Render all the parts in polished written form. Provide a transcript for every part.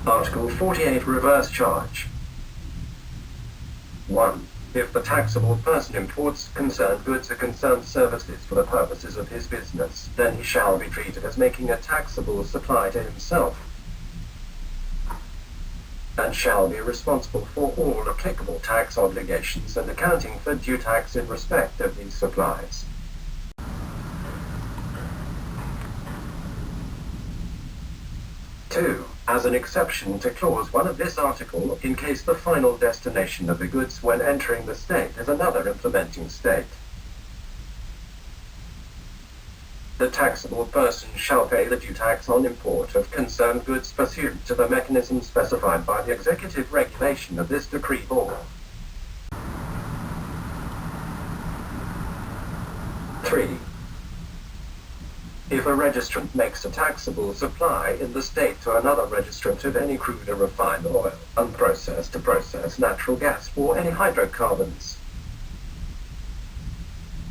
Article 48 Reverse Charge. 1. If the taxable person imports concerned goods or concerned services for the purposes of his business, then he shall be treated as making a taxable supply to himself, and shall be responsible for all applicable tax obligations and accounting for due tax in respect of these supplies. 2. As an exception to Clause 1 of this article, in case the final destination of the goods when entering the state is another implementing state, the taxable person shall pay the due tax on import of concerned goods pursuant to the mechanism specified by the executive regulation of this decree or 3. If a registrant makes a taxable supply in the state to another registrant of any crude or refined oil, unprocessed to processed natural gas, or any hydrocarbons,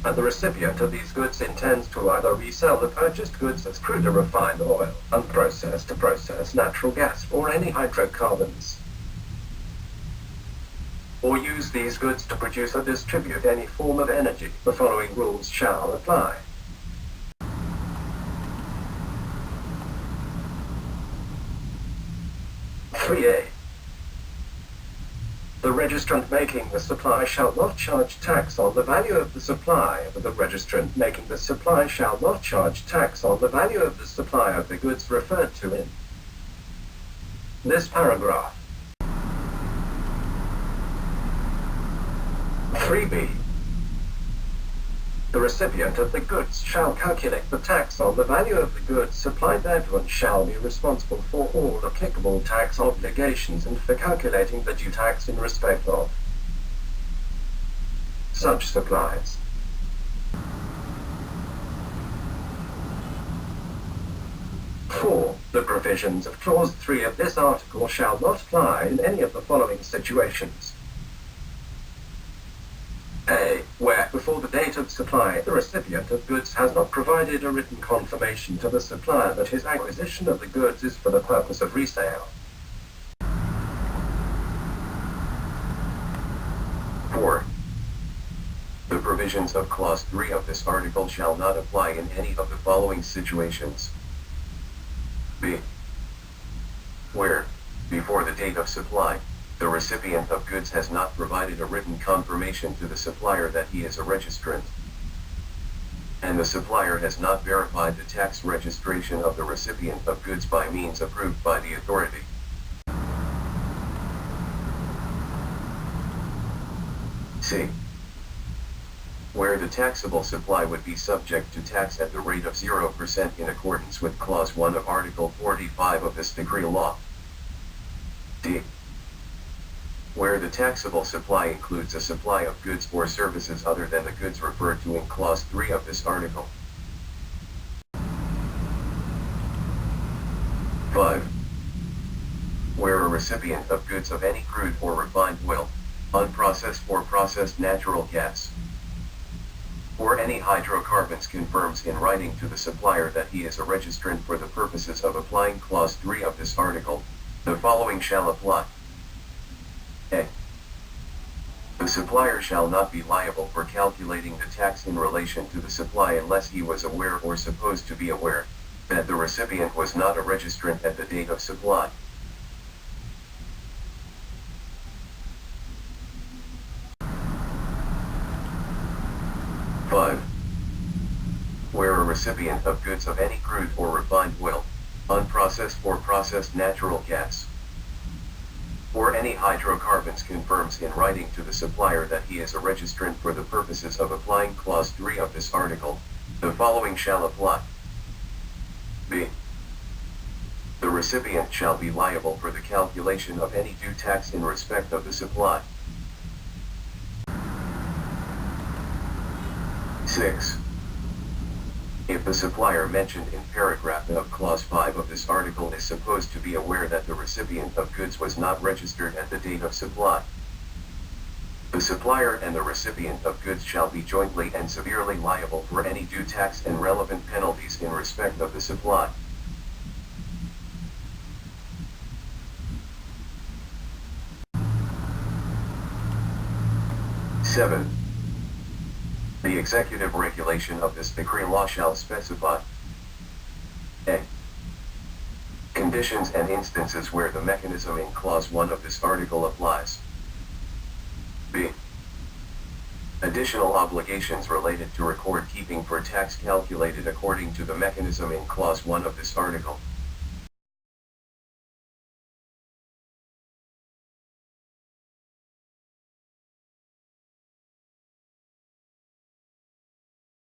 and the recipient of these goods intends to either resell the purchased goods as crude or refined oil, unprocessed to processed natural gas, or any hydrocarbons, or use these goods to produce or distribute any form of energy, the following rules shall apply. 3A. The registrant making the supply shall not charge tax on the value of the supply, but the registrant making the supply shall not charge tax on the value of the supply of the goods referred to in this paragraph. 3B. The recipient of the goods shall calculate the tax on the value of the goods supplied thereto and shall be responsible for all applicable tax obligations and for calculating the due tax in respect of such supplies. 4. The provisions of Clause 3 of this article shall not apply in any of the following situations. A. Where, before the date of supply, the recipient of goods has not provided a written confirmation to the supplier that his acquisition of the goods is for the purpose of resale. 4. The provisions of Clause 3 of this article shall not apply in any of the following situations. B. Where, before the date of supply, the recipient of goods has not provided a written confirmation to the supplier that he is a registrant, and the supplier has not verified the tax registration of the recipient of goods by means approved by the authority. C. Where the taxable supply would be subject to tax at the rate of 0% in accordance with Clause 1 of Article 45 of this decree law. D. Where the taxable supply includes a supply of goods or services other than the goods referred to in Clause 3 of this article. 5. Where a recipient of goods of any crude or refined oil, unprocessed or processed natural gas, or any hydrocarbons confirms in writing to the supplier that he is a registrant for the purposes of applying Clause 3 of this article, the following shall apply. A. The supplier shall not be liable for calculating the tax in relation to the supply unless he was aware or supposed to be aware that the recipient was not a registrant at the date of supply. 5. Where a recipient of goods of any crude or refined oil, unprocessed or processed natural gas, or any hydrocarbons confirms in writing to the supplier that he is a registrant for the purposes of applying Clause 3 of this article, the following shall apply. B. The recipient shall be liable for the calculation of any due tax in respect of the supply. 6. If the supplier mentioned in paragraph of Clause 5 of this article is supposed to be aware that the recipient of goods was not registered at the date of supply, the supplier and the recipient of goods shall be jointly and severely liable for any due tax and relevant penalties in respect of the supply. 7. The executive regulation of this decree law shall specify a. Conditions and instances where the mechanism in Clause 1 of this article applies. B. Additional obligations related to record keeping for tax calculated according to the mechanism in Clause 1 of this article.